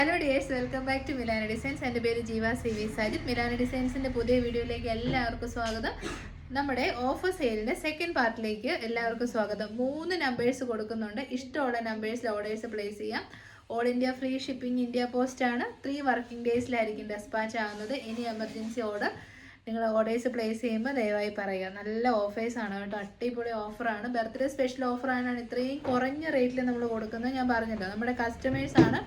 Hello dears, welcome back to Milana designs. എൻ്റെ പേര് Jeeva C V Sajid. Milana ഡിസൈൻസിൻ്റെ പുതിയ വീഡിയോയിലേക്ക് എല്ലാവർക്കും സ്വാഗതം. നമ്മുടെ ഓഫർ സെയിലിൻ്റെ സെക്കൻഡ് പാർട്ടിലേക്ക് എല്ലാവർക്കും സ്വാഗതം. 3 നമ്പേഴ്സ് കൊടുക്കുന്നുണ്ട്. ഇഷ്ടമുള്ള നമ്പേഴ്സിൽ ഓർഡേഴ്സ് പ്ലേസ് ചെയ്യാം. All India free shipping, India post ആണ്. 3 വർക്കിംഗ് ഡേയ്സിലായിരിക്കും ഡെസ്പാച്ച് ആകുന്നത്. ഇനി എമർജൻസി ഓർഡർ നിങ്ങൾ ഓർഡേഴ്സ് പ്ലേസ് ചെയ്യുമ്പോൾ ദയവായി പറയുക. നല്ല ഓഫേഴ്സാണ് കേട്ടോ, അടിപൊളി ഓഫറാണ്. ബർത്ത്ഡേ സ്പെഷ്യൽ ഓഫറാണ് ഇത്രയും കുറഞ്ഞ റേറ്റിൽ നമ്മൾ കൊടുക്കുന്നത്. ഞാൻ പറഞ്ഞല്ലോ, നമ്മുടെ കസ്റ്റമേഴ്സാണ്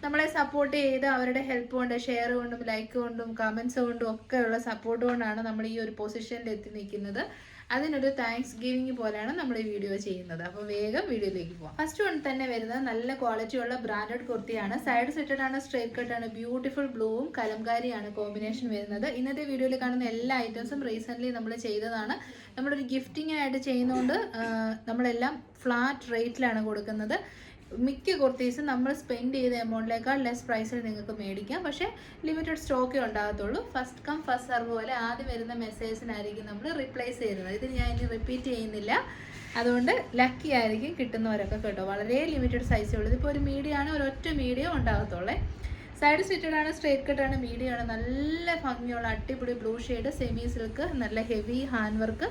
നമ്മളെ സപ്പോർട്ട് ചെയ്ത് അവരുടെ ഹെൽപ്പ് കൊണ്ട്, ഷെയർ കൊണ്ടും ലൈക്ക് കൊണ്ടും കമൻസ് കൊണ്ടും ഒക്കെയുള്ള സപ്പോർട്ട് കൊണ്ടാണ് നമ്മൾ ഈ ഒരു പൊസിഷനിൽ എത്തി നിൽക്കുന്നത്. അതിനൊരു താങ്ക്സ് ഗിവിങ് പോലെയാണ് നമ്മൾ ഈ വീഡിയോ ചെയ്യുന്നത്. അപ്പോൾ വേഗം വീഡിയോയിലേക്ക് പോകാം. ഫസ്റ്റ് വൺ തന്നെ വരുന്നത് നല്ല ക്വാളിറ്റിയുള്ള ബ്രാൻഡഡ് കുർത്തിയാണ്. സൈഡ് സെറ്റഡ് ആണ്, സ്ട്രേറ്റ് കട്ട് ആണ്. ബ്യൂട്ടിഫുൾ ബ്ലൂവും കലംകാരിയാണ് കോമ്പിനേഷൻ വരുന്നത്. ഇന്നത്തെ വീഡിയോയിൽ കാണുന്ന എല്ലാ ഐറ്റംസും റീസെൻ്റ്ലി നമ്മൾ ചെയ്തതാണ്. നമ്മളൊരു ഗിഫ്റ്റിങ്ങിനായിട്ട് ചെയ്യുന്നതുകൊണ്ട് നമ്മളെല്ലാം ഫ്ലാറ്റ് റേറ്റിലാണ് കൊടുക്കുന്നത്. മിക്ക കുർത്തീസും നമ്മൾ സ്പെൻഡ് ചെയ്ത എമൗണ്ടിനേക്കാൾ ലെസ് പ്രൈസിൽ നിങ്ങൾക്ക് മേടിക്കാം. പക്ഷേ ലിമിറ്റഡ് സ്റ്റോക്കേ ഉണ്ടാകത്തുള്ളൂ. ഫസ്റ്റ് കം ഫസ്റ്റ് സർവ് പോലെ ആദ്യം വരുന്ന മെസ്സേജിനായിരിക്കും നമ്മൾ റിപ്ലേസ് ചെയ്യുന്നത്. ഇത് ഞാൻ ഇനി റിപ്പീറ്റ് ചെയ്യുന്നില്ല. അതുകൊണ്ട് ലക്കി ആയിരിക്കും കിട്ടുന്നവരൊക്കെ കേട്ടോ. വളരെ ലിമിറ്റഡ് സൈസേ ഉള്ളൂ. ഇതിപ്പോൾ ഒരു മീഡിയം ആണ്, ഒരൊറ്റ മീഡിയം ഉണ്ടാകത്തുള്ളേ. സൈഡ് സ്റ്റിറ്റഡ് ആണ്, സ്ട്രേറ്റ് കട്ട് ആണ്, മീഡിയം ആണ്. നല്ല ഭംഗിയുള്ള അടിപൊളി ബ്ലൂ ഷെയ്ഡ് സെമി സിൽക്ക്, നല്ല ഹെവി ഹാൻഡ് വർക്ക്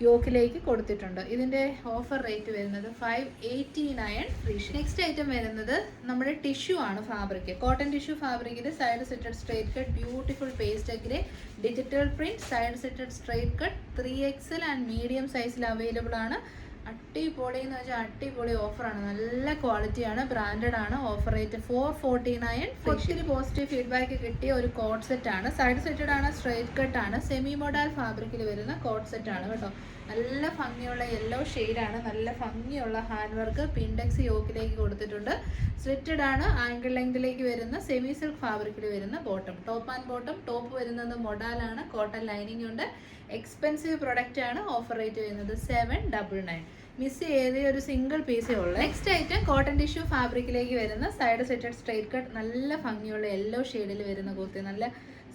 യോക്കിലേക്ക് കൊടുത്തിട്ടുണ്ട്. ഇതിൻ്റെ ഓഫർ റേറ്റ് വരുന്നത് 589 ഫ്രീ. നെക്സ്റ്റ് ഐറ്റം വരുന്നത് നമ്മുടെ ടിഷ്യൂ ആണ്, ഫാബ്രിക് കോട്ടൺ ടിഷ്യൂ ഫാബ്രിക്കിൽ side slitted straight cut beautiful paste grey digital print side slitted straight cut 3XL and medium സൈസിൽ അവൈലബിൾ ആണ്. അടിപൊളി എന്ന് വെച്ചാൽ അടിപൊളി ഓഫറാണ്. നല്ല ക്വാളിറ്റിയാണ്, ബ്രാൻഡഡ് ആണ്. Offer rate 449. ഒത്തിരി പോസിറ്റീവ് ഫീഡ്ബാക്ക് കിട്ടിയ ഒരു കോട്ട് സെറ്റ് ആണ്. സൈഡ് സെറ്റഡ് ആണ്, സ്ട്രേറ്റ് കട്ട് ആണ്, സെമി മോഡൽ ഫാബ്രിക്കിൽ വരുന്ന കോട്ട് സെറ്റ് ആണ് കേട്ടോ. നല്ല ഭംഗിയുള്ള യെല്ലോ ഷെയ്ഡാണ്. നല്ല ഭംഗിയുള്ള ഹാൻഡ് വർക്ക് പിൻഡെക്സ് യോക്കിലേക്ക് കൊടുത്തിട്ടുണ്ട്. സ്ലിറ്റഡ് ആണ്, ആംഗിൾ ലെങ്തിലേക്ക് വരുന്ന സെമി സിൽക്ക് ഫാബ്രിക്കിൽ വരുന്ന bottom. Top and bottom. Top വരുന്നത് മൊഡാലാണ്, കോട്ടൺ ലൈനിങ് ഉണ്ട്. എക്സ്പെൻസീവ് പ്രൊഡക്റ്റ് ആണ്. ഓഫർ റേറ്റ് വരുന്നത് 799. മിസ് ചെയ്ത ഒരു സിംഗിൾ പീസേ ഉള്ളൂ. നെക്സ്റ്റ് ഐറ്റം കോട്ടൺ ടിഷ്യൂ ഫാബ്രിക്കിലേക്ക് വരുന്ന സൈഡ് സെറ്റഡ് സ്ട്രേറ്റ് കട്ട് നല്ല ഭംഗിയുള്ള യെല്ലോ ഷെയ്ഡിൽ വരുന്ന കുർത്തി. നല്ല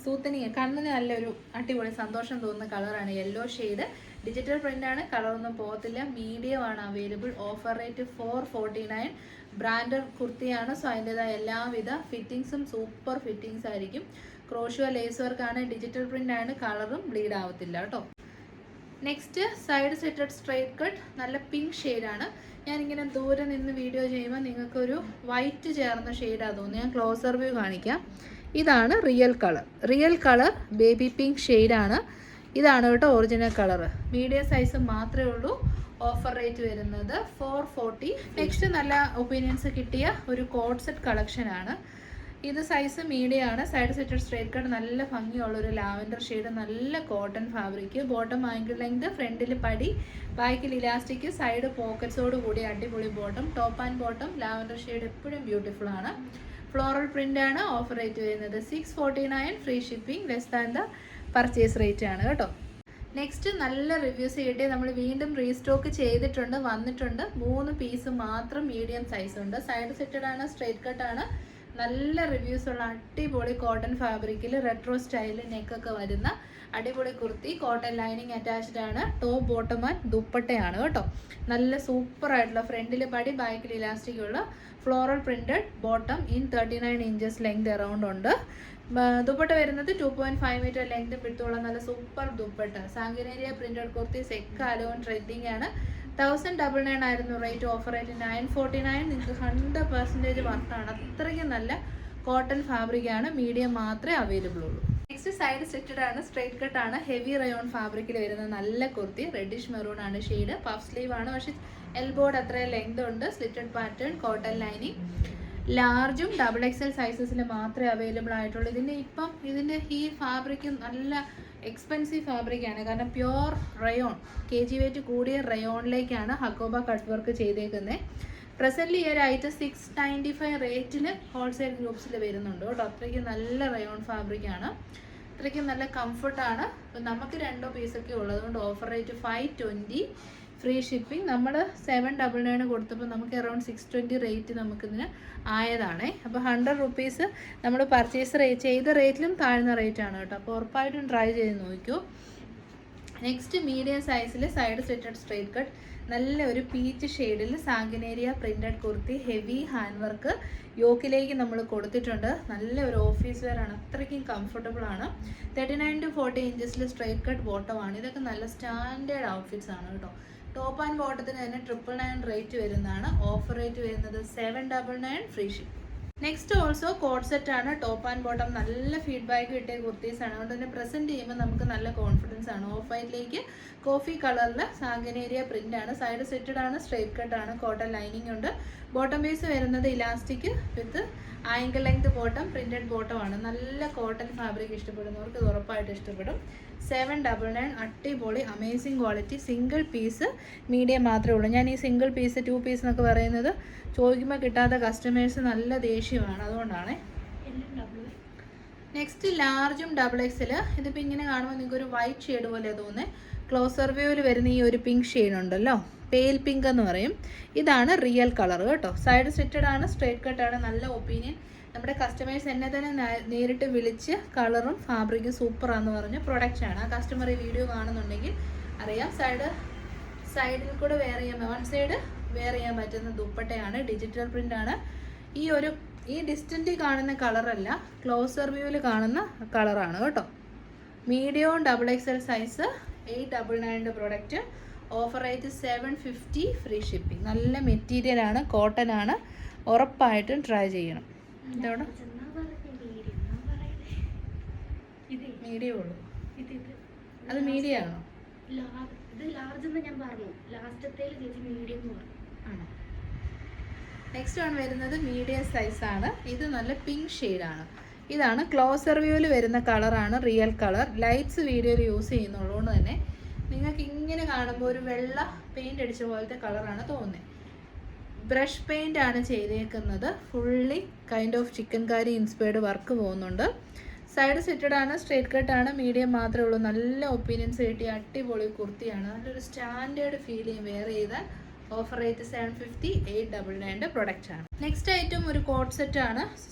സൂത്തനിങ്, കണ്ണിന് നല്ലൊരു അടിപൊളി സന്തോഷം തോന്നുന്ന കളറാണ് യെല്ലോ ഷെയ്ഡ്. ഡിജിറ്റൽ പ്രിന്റ് ആണ്, കളറൊന്നും പോകത്തില്ല. മീഡിയം ആണ് അവൈലബിൾ. Offer rate 449. ബ്രാൻഡഡ് കുർത്തിയാണ്. സോ അതിൻ്റെതായ എല്ലാവിധ ഫിറ്റിങ്സും സൂപ്പർ ഫിറ്റിങ്സ് ആയിരിക്കും. ക്രോഷ്യോ ലേസ് വർക്കാണ്, ഡിജിറ്റൽ പ്രിന്റ് ആണ്, കളറും ബ്ലീഡ് ആവത്തില്ല കേട്ടോ. Next side slitted straight cut നല്ല പിങ്ക് ഷെയ്ഡാണ്. ഞാനിങ്ങനെ ദൂരെ നിന്ന് വീഡിയോ ചെയ്യുമ്പോൾ നിങ്ങൾക്കൊരു വൈറ്റ് ചേർന്ന ഷെയ്ഡാണ് തോന്നുന്നു. ഞാൻ ക്ലോസർ വ്യൂ കാണിക്കാം. ഇതാണ് റിയൽ കളർ ബേബി പിങ്ക് ഷെയ്ഡാണ്. ഇതാണ് കേട്ടോ ഒറിജിനൽ കളർ. മീഡിയം സൈസ് മാത്രമേ ഉള്ളൂ. ഓഫർ റേറ്റ് വരുന്നത് 440. നെക്സ്റ്റ് നല്ല ഒപ്പീനിയൻസ് കിട്ടിയ ഒരു കോട്ട് സെറ്റ് കളക്ഷനാണ്. ഇത് സൈസ് മീഡിയം ആണ്. സൈഡ് സെറ്റഡ് സ്ട്രേറ്റ് കട്ട് നല്ല ഭംഗിയുള്ള ഒരു ലാവൻഡർ ഷെയ്ഡ്, നല്ല cotton fabric. Bottom angle length, ഫ്രണ്ടിൽ പടി, ബാക്കിൽ ഇലാസ്റ്റിക്, സൈഡ് പോക്കറ്റ്സോട് കൂടി അടിപൊളി bottom. Top and bottom lavender shade എപ്പോഴും ബ്യൂട്ടിഫുൾ ആണ്. ഫ്ലോറൽ പ്രിന്റ് ആണ്. ഓഫർ റേറ്റ് വരുന്നത് 649. Free shipping, less than the purchase rate ആണ് കേട്ടോ. നെക്സ്റ്റ് നല്ല റിവ്യൂസ് കിട്ടി. നമ്മൾ വീണ്ടും റീസ്റ്റോക്ക് ചെയ്തിട്ടുണ്ട്, വന്നിട്ടുണ്ട്. 3 പീസ് മാത്രം മീഡിയം സൈസ് ഉണ്ട്. സൈഡ് സെറ്റഡ് ആണ്, സ്ട്രേറ്റ് കട്ട് ആണ്. നല്ല റിവ്യൂസ് ഉള്ള അടിപൊളി കോട്ടൺ ഫാബ്രിക്കിൽ റെട്രോ സ്റ്റൈലിൽ നെക്കൊക്കെ വരുന്ന അടിപൊളി കുർത്തി. കോട്ടൺ ലൈനിങ് അറ്റാച്ച്ഡ് ആണ്. ടോപ്പ് ബോട്ടം ആൻഡ് ദുപ്പട്ടയാണ് കേട്ടോ. നല്ല സൂപ്പർ ആയിട്ടുള്ള ഫ്രണ്ടിൽ പടി, ബാക്കിൽ ഇലാസ്റ്റിക് ഉള്ള floral printed bottom in 39 inches length around ഉണ്ട്. ദുപ്പട്ട വരുന്നത് 2.5 മീറ്റർ ലെങ്ത് വിട്ടുള്ള നല്ല സൂപ്പർ ദുപ്പട്ട. സാങ്കേനേരിയ പ്രിന്റഡ് കുർത്തി സെക്കാലോൺ ട്രെൻഡിങ് ആണ്. 1099 ആയിരുന്നു റേറ്റ്. Offer rate 949. നിങ്ങൾക്ക് 100% വർക്കാണ്. അത്രയ്ക്കും നല്ല കോട്ടൺ ഫാബ്രിക് ആണ്. മീഡിയം മാത്രമേ അവൈലബിൾ ഉള്ളൂ. നെക്സ്റ്റ് സൈഡ് സെറ്റഡ് ആണ്, സ്ട്രേറ്റ് കട്ട് ആണ്, ഹെവി റയോൺ ഫാബ്രിക്കിൽ വരുന്ന നല്ല കുർത്തി. റെഡിഷ് മെറൂൺ ആണ് ഷെയ്ഡ്. പഫ് സ്ലീവ് ആണ്, പക്ഷേ എൽബോർഡ് അത്രയും ലെങ്ത് ഉണ്ട്. Slitted pattern, cotton lining. ലാർജും XXL സൈസസിൽ മാത്രമേ അവൈലബിൾ ആയിട്ടുള്ളൂ. ഇതിൻ്റെ ഈ ഫാബ്രിക് നല്ല എക്സ്പെൻസീവ് ഫാബ്രിക്കാണ്. കാരണം പ്യുവർ റയോൺ, KG വെയിറ്റ് കൂടിയ റയോണിലേക്കാണ് ഹക്കോബ കട്ട് വർക്ക് ചെയ്തേക്കുന്നത്. പ്രസൻ്റ്ലി ഈ ഒരു ഐറ്റം 695 റേറ്റിൽ ഹോൾസെയിൽ ഗ്രൂപ്പ്സിൽ വരുന്നുണ്ട് കേട്ടോ. അത്രയ്ക്ക് നല്ല റയോൺ ഫാബ്രിക്കാണ്. അത്രയ്ക്കും നല്ല കംഫർട്ടാണ്. അപ്പം നമുക്ക് 2 പീസൊക്കെ ഉള്ളതുകൊണ്ട് ഓഫർ റേറ്റ് 520. Free shipping. നമ്മൾ 799 കൊടുത്തപ്പോൾ നമുക്ക് അറൗണ്ട് 620 റേറ്റ് നമുക്കിതിന് ആയതാണേ. അപ്പോൾ 100 റുപ്പീസ് നമ്മൾ പർച്ചേസ് ചെയ്ത റേറ്റിലും താഴ്ന്ന റേറ്റാണ് കേട്ടോ. അപ്പോൾ ഉറപ്പായിട്ടും ട്രൈ ചെയ്ത് നോക്കൂ. നെക്സ്റ്റ് മീഡിയം സൈസിൽ സൈഡ് സെറ്റഡ് സ്ട്രേറ്റ് കട്ട് നല്ല ഒരു പീച്ച് ഷെയ്ഡിൽ സാഗിനേരിയ printed kurti, heavy hand work യോക്കിലേക്ക് നമ്മൾ കൊടുത്തിട്ടുണ്ട്. നല്ല ഒരു ഓഫീസ് വെയർ ആണ്, അത്രയ്ക്കും കംഫർട്ടബിൾ ആണ്. 39 to 40 ഇഞ്ചസിൽ സ്ട്രൈറ്റ് കട്ട് ബോട്ടമാണ്. ഇതൊക്കെ നല്ല സ്റ്റാൻഡേർഡ് ഔട്ട്ഫിറ്റ്സ് ആണ് കേട്ടോ. ടോപ്പ് ആൻഡ് ബോട്ടത്തിന് തന്നെ 999 റേറ്റ് വരുന്നതാണ്. ഓഫർ റേറ്റ് വരുന്നത് 799 free ship. Next also code set ആണ്. ടോപ്പ് ആൻഡ് ബോട്ടം നല്ല ഫീഡ്ബാക്ക് കിട്ടിയ കുർത്തീസ് ആണ്. അതുകൊണ്ട് തന്നെ പ്രസന്റ് ചെയ്യുമ്പോൾ നമുക്ക് നല്ല കോൺഫിഡൻസ് ആണ്. ഓഫ് വൈറ്റിലേക്ക് കോഫി കളറിൽ സാഗിനേരിയ പ്രിന്റ് ആണ്. സൈഡ് സെറ്റഡ് ആണ്, സ്ട്രൈറ്റ് കട്ട് ആണ്, കോട്ടൺ ലൈനിങ് ഉണ്ട്. ബോട്ടം ബേസ് വരുന്നത് elastic with ankle length bottom, printed bottom ആണ്. നല്ല കോട്ടൺ ഫാബ്രിക് ഇഷ്ടപ്പെടുന്നവർക്ക് ഇത് ഉറപ്പായിട്ട് ഇഷ്ടപ്പെടും. 799 അടിപൊളി amazing quality. Single piece medium മാത്രമേ ഉള്ളൂ. ഞാൻ ഈ സിംഗിൾ പീസ് 2 പീസ് എന്നൊക്കെ പറയുന്നത് ചോദിക്കുമ്പോൾ കിട്ടാത്ത കസ്റ്റമേഴ്സ് നല്ല ദേഷ്യമാണ്, അതുകൊണ്ടാണ്. നെക്സ്റ്റ് ലാർജും XXL. ഇതിപ്പോൾ ഇങ്ങനെ കാണുമ്പോൾ നിങ്ങൾക്ക് ഒരു വൈറ്റ് ഷെയ്ഡ് പോലെ തോന്നുന്നത്. ക്ലോസർ വ്യൂവിൽ വരുന്ന ഈ ഒരു പിങ്ക് ഷെയ്ഡ് ഉണ്ടല്ലോ, പെയിൽ പിങ്ക് എന്ന് പറയും. ഇതാണ് റിയൽ കളർ കേട്ടോ. സൈഡ് സ്റ്റിറ്റഡ് ആണ്, സ്ട്രേറ്റ് കട്ട് ആണ്. നല്ല ഒപ്പീനിയൻ. നമ്മുടെ കസ്റ്റമേഴ്സ് എന്നെ തന്നെ നേരിട്ട് വിളിച്ച് കളറും ഫാബ്രിക്കും സൂപ്പറാന്ന് പറഞ്ഞ് പ്രൊഡക്റ്റ് ആണ്. ആ കസ്റ്റമർ ഈ വീഡിയോ കാണുന്നുണ്ടെങ്കിൽ അറിയാം. സൈഡിൽ കൂടെ വെയർ ചെയ്യാൻ, വൺ സൈഡ് വെയർ ചെയ്യാൻ പറ്റുന്ന ദുപ്പട്ടയാണ്. ഡിജിറ്റൽ പ്രിന്റ് ആണ്. ഈ ഡിസ്റ്റൻറ്റിൽ കാണുന്ന കളറല്ല, ക്ലോസർ വ്യൂവിൽ കാണുന്ന കളറാണ് കേട്ടോ. മീഡിയവും XXL size 899 product. Offer rate 750 free shipping. നല്ല മെറ്റീരിയൽ ആണ്, കോട്ടൺ ആണ്. ഉറപ്പായിട്ടും ട്രൈ ചെയ്യണം. ഇതോടെ മീഡിയം ഉള്ളൂ. അത് മീഡിയം ആണോ? ആണോ? നെക്സ്റ്റ് ആണ് വരുന്നത് മീഡിയം സൈസ് ആണ്. ഇത് നല്ല പിങ്ക് ഷെയ്ഡാണ്. ഇതാണ് ക്ലോസർ വ്യൂവിൽ വരുന്ന കളറാണ്, റിയൽ കളർ. ലൈറ്റ്സ് വീഡിയോയിൽ യൂസ് ചെയ്യുന്നുള്ളതുകൊണ്ട് തന്നെ നിങ്ങൾക്ക് ഇങ്ങനെ കാണുമ്പോൾ ഒരു വെള്ള പെയിന്റ് അടിച്ച പോലത്തെ കളറാണ് തോന്നുന്നത്. ബ്രഷ് പെയിന്റ് ആണ് ചെയ്തേക്കുന്നത്. Fully kind of chicken Carrie inspired work പോകുന്നുണ്ട്. സൈഡ് സെറ്റഡ് ആണ്, സ്ട്രേറ്റ് കട്ട് ആണ്. മീഡിയം മാത്രമേ ഉള്ളൂ. നല്ല ഒപ്പീനിയൻസ് കിട്ടിയ അടിപൊളി കുർത്തിയാണ്. നല്ലൊരു സ്റ്റാൻഡേർഡ് ഫീലിംഗ് വെയർ ചെയ്താൽ. ഓഫർ റേറ്റ് 750 899 പ്രൊഡക്റ്റ് ആണ്. നെക്സ്റ്റ് ഐറ്റം ഒരു കോട്ട് സെറ്റ് ആണ്.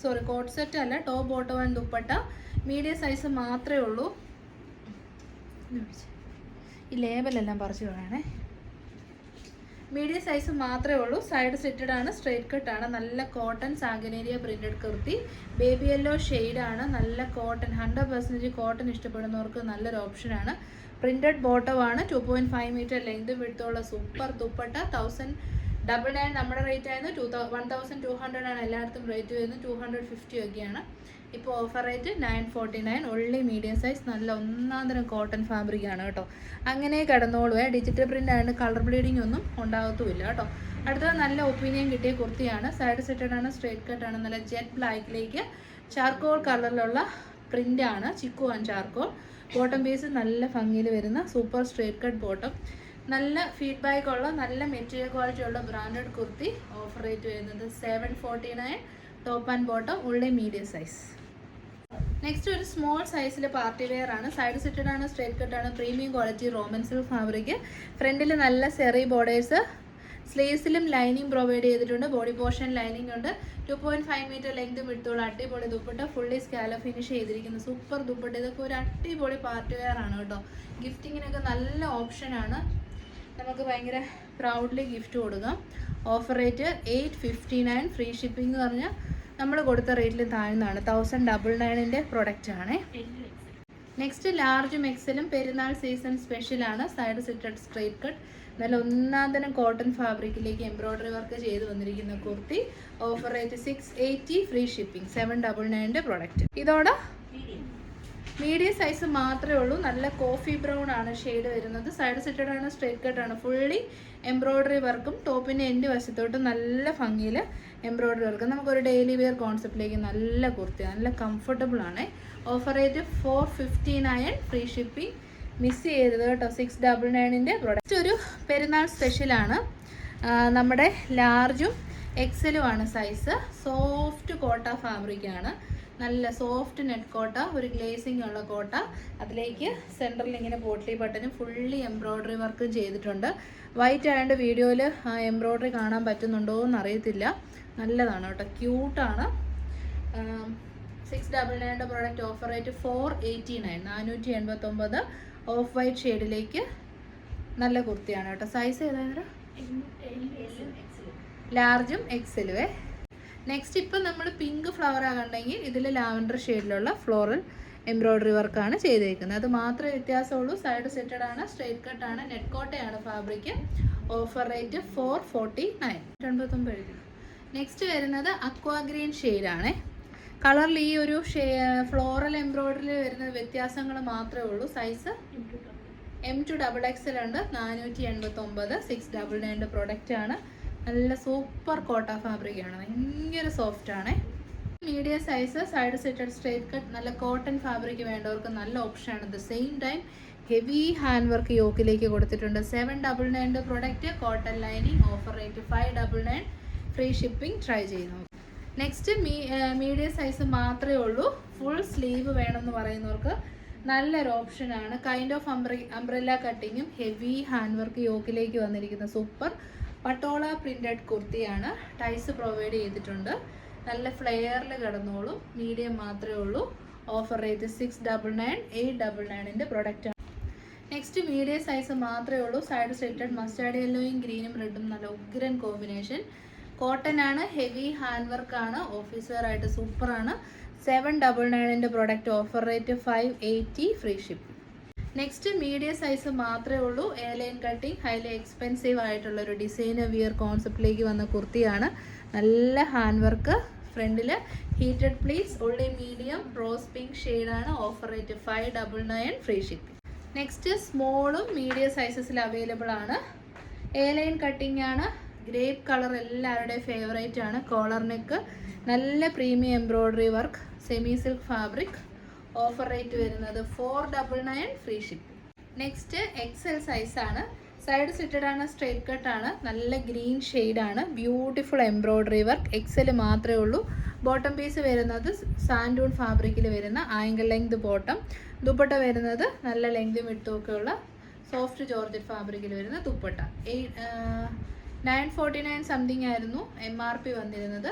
കോട്ട് സെറ്റ് അല്ല, top bottom and dupatta. Medium size മാത്രമേ ഉള്ളൂ. ഈ ലേബലെല്ലാം പറിച്ചു കളയണേ. മീഡിയം സൈസ് മാത്രമേ ഉള്ളൂ. സൈഡ് സെറ്റഡ് ആണ്, സ്ട്രേറ്റ് കട്ട് ആണ്. നല്ല കോട്ടൺ സാഗിനേരിയ പ്രിന്റഡ് കുർത്തി. ബേബി യെല്ലോ ഷെയ്ഡാണ്. നല്ല കോട്ടൺ, 100% കോട്ടൺ ഇഷ്ടപ്പെടുന്നവർക്ക് നല്ലൊരു ഓപ്ഷനാണ്. പ്രിന്റഡ് ബോട്ടമാണ്. 2.5 മീറ്റർ ലെങ്ത് വിടുത്തുള്ള സൂപ്പർ ദുപ്പട്ട. 1099 നമ്മുടെ റേറ്റ് ആയിരുന്നു. 1200 ആണ് എല്ലായിടത്തും റേറ്റ് വരുന്നത്. 250 ഒക്കെയാണ്. ഇപ്പോൾ offer rate 949. Only medium size. നല്ല ഒന്നാന്തരം കോട്ടൺ ഫാബ്രിക് ആണ് കേട്ടോ. അങ്ങനെ കിടന്നോളുവേ. ഡിജിറ്റൽ പ്രിന്റ് ആയതുകൊണ്ട് കളർ ബ്ലീഡിംഗ് ഒന്നും ഉണ്ടാകത്തുമില്ല കേട്ടോ. അടുത്തത് നല്ല ഒപ്പീനിയൻ കിട്ടിയ കുർത്തിയാണ്. സൈഡ് സെറ്റഡ് ആണ്, സ്ട്രേറ്റ് കട്ട് ആണ്. നല്ല ജെറ്റ് ബ്ലാക്കിലേക്ക് ചാർക്കോൾ കളറിലുള്ള പ്രിന്റ് ആണ്. Chikoo and charcoal. Bottom piece നല്ല ഭംഗിയിൽ വരുന്ന സൂപ്പർ സ്ട്രേറ്റ് കട്ട് ബോട്ടം. നല്ല ഫീഡ്ബാക്ക് ഉള്ള നല്ല മെറ്റീരിയൽ ക്വാളിറ്റി ഉള്ള ബ്രാൻഡഡ് കുർത്തി. ഓഫർ റേറ്റ് വരുന്നത് 749. ടോപ്പ് ആൻഡ് ബോട്ടം ഉള്ളി മീഡിയം സൈസ്. നെക്സ്റ്റ് ഒരു സ്മോൾ സൈസിൽ പാർട്ടി വെയർ ആണ്. സൈഡ് സെറ്റഡ് ആണ്, സ്ട്രേറ്റ് കട്ട് ആണ്. Premium quality Roman silk fabric. ഫ്രണ്ടിൽ നല്ല സെറി ബോർഡേഴ്സ്. സ്ലീവ്സിലും ലൈനിങ് പ്രൊവൈഡ് ചെയ്തിട്ടുണ്ട്. ബോഡി പോർഷൻ ലൈനിങ് ഉണ്ട്. 2.5 മീറ്റർ ലെങ്ത് വിടുത്തുള്ള അടിപൊളി ദുപ്പട്ട. ഫുള്ളി സ്കാല ഫിനിഷ് ചെയ്തിരിക്കുന്ന സൂപ്പർ ദുപ്പട്ട. ഇതൊക്കെ ഒരു അടിപൊളി പാർട്ടി വെയർ ആണ് കേട്ടോ. ഗിഫ്റ്റിങ്ങിനൊക്കെ നല്ല ഓപ്ഷനാണ്. നമുക്ക് ഭയങ്കര പ്രൗഡ്ലി ഗിഫ്റ്റ് കൊടുക്കാം. Offer rate 859. ഫ്രീ ഷിപ്പിംഗ് എന്ന് പറഞ്ഞാൽ നമ്മൾ കൊടുത്ത റേറ്റിൽ താഴ്ന്നതാണ്. 1099 പ്രൊഡക്റ്റ് ആണ്. നെക്സ്റ്റ് ലാർജും എക്സലും പെരുന്നാൾ സീസൺ സ്പെഷ്യലാണ്. Side slitted straight cut. നല്ല ഒന്നാന്തരം കോട്ടൺ ഫാബ്രിക്കിലേക്ക് എംബ്രോയ്ഡറി വർക്ക് ചെയ്ത് വന്നിരിക്കുന്ന kurti. Offer rate 680. Free shipping. 799 product. ഇതോടെ മീഡിയം സൈസ് മാത്രമേ ഉള്ളൂ. നല്ല കോഫി ബ്രൗൺ ആണ് ഷെയ്ഡ് വരുന്നത്. സൈഡ് സെറ്റഡ് ആണ്, സ്ട്രേറ്റ് കട്ട് ആണ്. ഫുള്ളി എംബ്രോയ്ഡറി വർക്കും ടോപ്പിൻ്റെ എൻഡ് വശത്തോട്ട് നല്ല ഭംഗിയിൽ എംബ്രോയ്ഡറി വർക്ക്. നമുക്കൊരു ഡെയിലി വെയർ കോൺസെപ്റ്റിലേക്ക് നല്ല കുർത്തി, നല്ല കംഫർട്ടബിൾ ആണ്. Offer rate 459. Free shipping. Miss ചെയ്തത് കേട്ടോ. 699 പ്രൊഡക്റ്റ്. ഒരു പെരുന്നാൾ സ്പെഷ്യലാണ്. നമ്മുടെ ലാർജും എക്സലും ആണ് സൈസ്. സോഫ്റ്റ് കോട്ട ഫാബ്രിക്കാണ്. നല്ല സോഫ്റ്റ് നെറ്റ് കോട്ട, ഒരു ഗ്ലേസിംഗ് ഉള്ള കോട്ട. അതിലേക്ക് സെൻറ്ററിൽ ഇങ്ങനെ പോട്ട്ലി ബട്ടനും ഫുള്ളി എംബ്രോയ്ഡറി വർക്ക് ചെയ്തിട്ടുണ്ട്. വൈറ്റ് ആയതുകൊണ്ട് വീഡിയോയിൽ ആ എംബ്രോയ്ഡറി കാണാൻ പറ്റുന്നുണ്ടോ എന്ന് അറിയത്തില്ല. നല്ലതാണ് കേട്ടോ, ക്യൂട്ടാണ്. 699 product. Offer rate 489. 489. Off white ഷെയ്ഡിലേക്ക് നല്ല കുർത്തിയാണ് കേട്ടോ. സൈസ് ഏതായാലും ലാർജും എക്സലുവേ. നെക്സ്റ്റ് ഇപ്പം നമ്മൾ പിങ്ക് ഫ്ലവർ ആകണ്ടെങ്കിൽ ഇതിൽ ലാവൻഡർ ഷെയ്ഡിലുള്ള ഫ്ലോറൽ എംബ്രോയ്ഡറി വർക്കാണ് ചെയ്തേക്കുന്നത്. അത് മാത്രമേ വ്യത്യാസമുള്ളൂ. സൈഡ് സെറ്റഡ് ആണ്, സ്ട്രെയിറ്റ് കട്ടാണ്, നെറ്റ് കോട്ടയാണ് ഫാബ്രിക്. Offer rate 449. നെക്സ്റ്റ് വരുന്നത് അക്വാ ഗ്രീൻ ഷെയ്ഡാണ്. കളറിൽ ഈ ഒരു ഫ്ലോറൽ എംബ്രോയ്ഡറിയിൽ വരുന്ന വ്യത്യാസങ്ങൾ മാത്രമേ ഉള്ളൂ. സൈസ് M2XXL ഉണ്ട്, 489. 699 പ്രൊഡക്റ്റ് ആണ്. നല്ല സൂപ്പർ കോട്ട ഫാബ്രിക്കാണ്, ഭയങ്കര സോഫ്റ്റ് ആണ്. Medium size, side slitted straight cut, നല്ല കോട്ടൺ ഫാബ്രിക് വേണ്ടവർക്ക് നല്ല ഓപ്ഷൻ ആണ്. The same time heavy hand work യോക്കിലേക്ക് കൊടുത്തിട്ടുണ്ട്. 799 product, cotton lining. Offer rate 599. Free shipping. Try ചെയ്യുന്നു. നെക്സ്റ്റ് മീഡിയം സൈസ് മാത്രമേ ഉള്ളൂ. ഫുൾ സ്ലീവ് വേണമെന്ന് പറയുന്നവർക്ക് നല്ലൊരു ഓപ്ഷനാണ്. കൈൻഡ് ഓഫ് അംബ്രല്ല കട്ടിങ്ങും ഹെവി ഹാൻഡ് വർക്ക് യോക്കിലേക്ക് വന്നിരിക്കുന്ന സൂപ്പർ പട്ടോള പ്രിന്റഡ് കുർത്തിയാണ്. ടൈസ് പ്രൊവൈഡ് ചെയ്തിട്ടുണ്ട്. നല്ല ഫ്ലെയറിൽ കിടന്നോളും. മീഡിയം മാത്രമേ ഉള്ളൂ. Offer rate 699. 899 പ്രൊഡക്റ്റാണ്. നെക്സ്റ്റ് മീഡിയം സൈസ് മാത്രമേ ഉള്ളൂ. സൈഡ് സെറ്റഡ് മസ്റ്റാർഡ് യെല്ലോയും ഗ്രീനും റെഡും നല്ല ഉഗ്രൻ കോമ്പിനേഷൻ. കോട്ടൺ ആണ്, ഹെവി ഹാൻഡ് വർക്കാണ്, ഓഫീസ് വെയർ ആയിട്ട് സൂപ്പറാണ്. 799 product. Offer rate 580. Free ship. Next medium size മാത്രമേ ഉള്ളൂ. എയർലൈൻ കട്ടിങ്, ഹൈലി എക്സ്പെൻസീവ് ആയിട്ടുള്ള ഒരു ഡിസൈനർ വിയർ കോൺസെപ്റ്റിലേക്ക് വന്ന കുർത്തിയാണ്. നല്ല ഹാൻഡ് വർക്ക്. ഫ്രണ്ടിൽ ഹീറ്റഡ് പ്ലീറ്റ്സ്. ഉള്ളി മീഡിയം റോസ് പിങ്ക് ഷെയ്ഡാണ്. Offer rate 599. Free shipping. Next സ്മോളും മീഡിയം സൈസസിൽ അവൈലബിൾ ആണ്. എയർലൈൻ കട്ടിങ് ആണ്. ഗ്രേപ്പ് കളർ എല്ലാവരുടെയും ഫേവറേറ്റ് ആണ്. കോളർ നെക്ക്, നല്ല premium embroidery work, semi silk fabric. Offer rate വരുന്നത് 499. Free shipping. നെക്സ്റ്റ് എക്സൽ സൈസാണ്. സൈഡ് സെറ്റഡ് ആണ്, സ്ട്രെയിറ്റ് കട്ടാണ്, നല്ല ഗ്രീൻ ഷെയ്ഡാണ്, ബ്യൂട്ടിഫുൾ എംബ്രോയ്ഡറി വർക്ക്. എക്സൽ മാത്രമേ ഉള്ളൂ. ബോട്ടം പീസ് വരുന്നത് സാൻഡൂൺ ഫാബ്രിക്കിൽ വരുന്ന ആംഗിൾ ലെങ്ത് ബോട്ടം. ദുപ്പട്ട വരുന്നത് നല്ല ലെങ്തും വിട്ടുമൊക്കെ ഉള്ള സോഫ്റ്റ് ജോർജറ്റ് ഫാബ്രിക്കിൽ വരുന്ന ദുപ്പട്ട. 949 സംതിങ് ആയിരുന്നു MRP വന്നിരുന്നത്.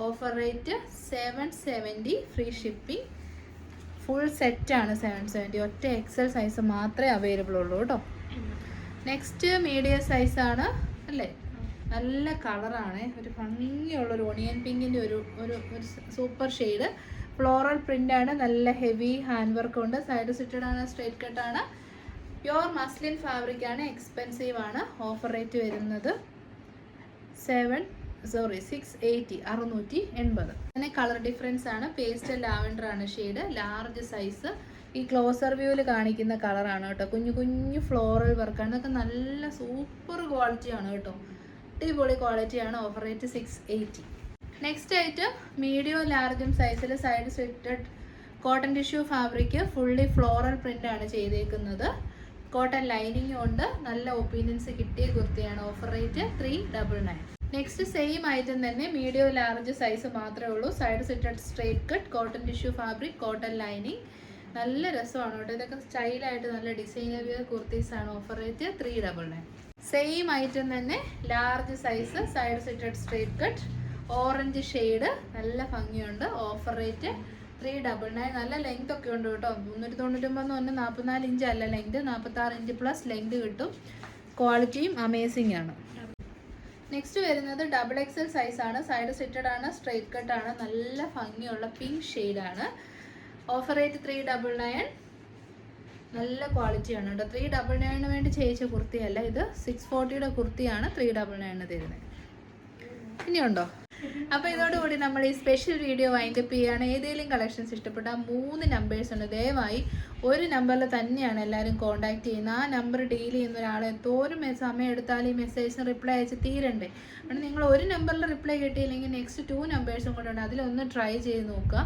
Offer rate 770. Free shipping. Full സെറ്റാണ് 770. ഒറ്റ എക്സൽ സൈസ് മാത്രമേ അവൈലബിൾ ഉള്ളൂ കേട്ടോ. നെക്സ്റ്റ് മീഡിയം സൈസാണ് അല്ലേ. നല്ല കളറാണ്, ഒരു ഭംഗിയുള്ളൊരു ഓണിയൻ പിങ്കിൻ്റെ ഒരു സൂപ്പർ ഷെയ്ഡ്. ഫ്ലോറൽ പ്രിൻ്റാണ്, നല്ല ഹെവി ഹാൻഡ് വർക്ക് ഉണ്ട്. സൈഡ് സെറ്റഡ് ആണ്, സ്ട്രെയിറ്റ് കട്ടാണ്, പ്യുവർ മസ്ലിൻ ഫാബ്രിക് ആണ്, എക്സ്പെൻസീവ് ആണ്. ഓഫർ റേറ്റ് വരുന്നത് 680. 680. അങ്ങനെ കളർ ഡിഫറൻസ് ആണ്. പേസ്റ്റൽ ലാവൻഡർ ആണ് ഷെയ്ഡ്. Large size. ഈ ക്ലോസർ വ്യൂവിൽ കാണിക്കുന്ന കളറാണ് കേട്ടോ. കുഞ്ഞു കുഞ്ഞു ഫ്ലോറൽ വർക്കാണ്. ഇതൊക്കെ നല്ല സൂപ്പർ ക്വാളിറ്റിയാണ് കേട്ടോ. അടിപൊളി ക്വാളിറ്റിയാണ്. Offer rate 680. Next item medium ലാർജും സൈസിൽ side slitted cotton tissue fabric. Fully floral print ആണ് ചെയ്തേക്കുന്നത്. കോട്ടൺ ലൈനിങ്ങും ഉണ്ട്. നല്ല ഒപ്പീനിയൻസ് കിട്ടിയ കുർത്തിയാണ്. Offer rate 399. Next same item തന്നെ, മീഡിയം ലാർജ് സൈസ് മാത്രമേ ഉള്ളൂ. Side slitted straight cut, cotton tissue fabric, cotton lining. നല്ല രസമാണ് കേട്ടോ. ഇതൊക്കെ സ്റ്റൈലായിട്ട് നല്ല ഡിസൈനർ വിയർ കുർത്തീസാണ്. Offer rate 399. സെയിം ഐറ്റം തന്നെ, large size, side slitted straight cut, orange shade, നല്ല ഭംഗിയുണ്ട്. Offer rate 399. നല്ല ലെങ്ത് ഒക്കെ ഉണ്ട് കേട്ടോ. 399 എന്ന് പറഞ്ഞാൽ 44 ഇഞ്ച് അല്ല ലെങ്ത്, 46 ഇഞ്ച് പ്ലസ് ലെങ്ത് കിട്ടും. ക്വാളിറ്റിയും അമേസിംഗ് ആണ്. നെക്സ്റ്റ് വരുന്നത് XXL സൈസാണ്. സൈഡ് സെറ്റഡ് ആണ്, സ്ട്രെയിറ്റ് കട്ട് ആണ്, നല്ല ഭംഗിയുള്ള പിങ്ക് ഷെയ്ഡാണ്. Offer rate 399. നല്ല ക്വാളിറ്റിയാണ് കേട്ടോ. 399 വേണ്ടി ചെയ്യിച്ച കുർത്തിയല്ല ഇത്. 640 കുർത്തിയാണ് 399 തരുന്നത്. ഇനിയുണ്ടോ? അപ്പോൾ ഇതോടുകൂടി നമ്മൾ ഈ സ്പെഷ്യൽ വീഡിയോ വൈൻഡപ്പ് ചെയ്യുകയാണ്. ഏതെങ്കിലും കളക്ഷൻസ് ഇഷ്ടപ്പെട്ട 3 നമ്പേഴ്സ് ഉണ്ട്. ദയവായി ഒരു നമ്പറിൽ തന്നെയാണ് എല്ലാവരും കോൺടാക്ട് ചെയ്യുന്നത്. ആ നമ്പർ ഡീൽ ചെയ്യുന്ന ഒരാൾ എന്തോരം സമയം എടുത്താലും ഈ മെസ്സേജിന് റിപ്ലൈ അയച്ച് തീരണ്ടേ. അതുകൊണ്ട് നിങ്ങൾ ഒരു നമ്പറിൽ റിപ്ലൈ കിട്ടിയില്ലെങ്കിൽ നെക്സ്റ്റ് 2 നമ്പേഴ്സും കൂടെ ഉണ്ട്. അതിലൊന്ന് ട്രൈ ചെയ്ത് നോക്കുക.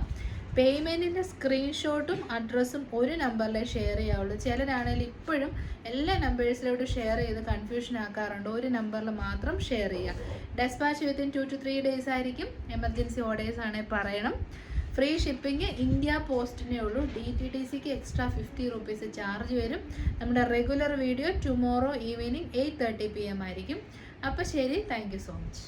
പേയ്മെൻറ്റിൻ്റെ സ്ക്രീൻഷോട്ടും അഡ്രസ്സും ഒരു നമ്പറിലേ ഷെയർ ചെയ്യാവുള്ളൂ. ചിലരാണെങ്കിൽ ഇപ്പോഴും എല്ലാ നമ്പേഴ്സിലോട്ട് ഷെയർ ചെയ്ത് കൺഫ്യൂഷൻ ആക്കാറുണ്ട്. ഒരു നമ്പറിൽ മാത്രം ഷെയർ ചെയ്യുക. ഡെസ്പാച്ച് വിത്തിൻ 2 to 3 days ആയിരിക്കും. എമർജൻസി ഓർഡേഴ്സ് ആണെങ്കിൽ പറയണം. ഫ്രീ ഷിപ്പിംഗ് ഇന്ത്യ പോസ്റ്റിനേ ഉള്ളൂ. DTDCക്ക് എക്സ്ട്രാ 50 rupees ചാർജ് വരും. നമ്മുടെ regular video tomorrow evening 8:30 PM ആയിരിക്കും. അപ്പോൾ ശരി, താങ്ക് യു സോ മച്ച്.